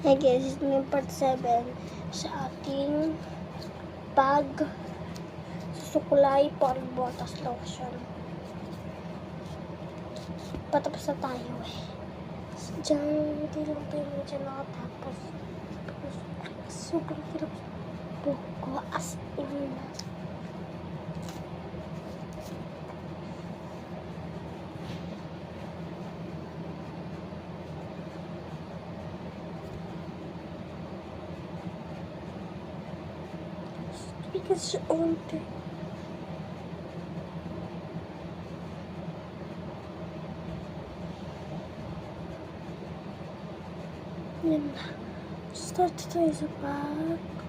Hey guys, ito na yung part 7 sa ating pag susukulay pang-botas lotion. Patapos na tayo eh. Diyan, hindi lang tayo medyo nakatapos. Sobrang hirap buko as in. Because you owned it. Yan na. Start tayo sa bag.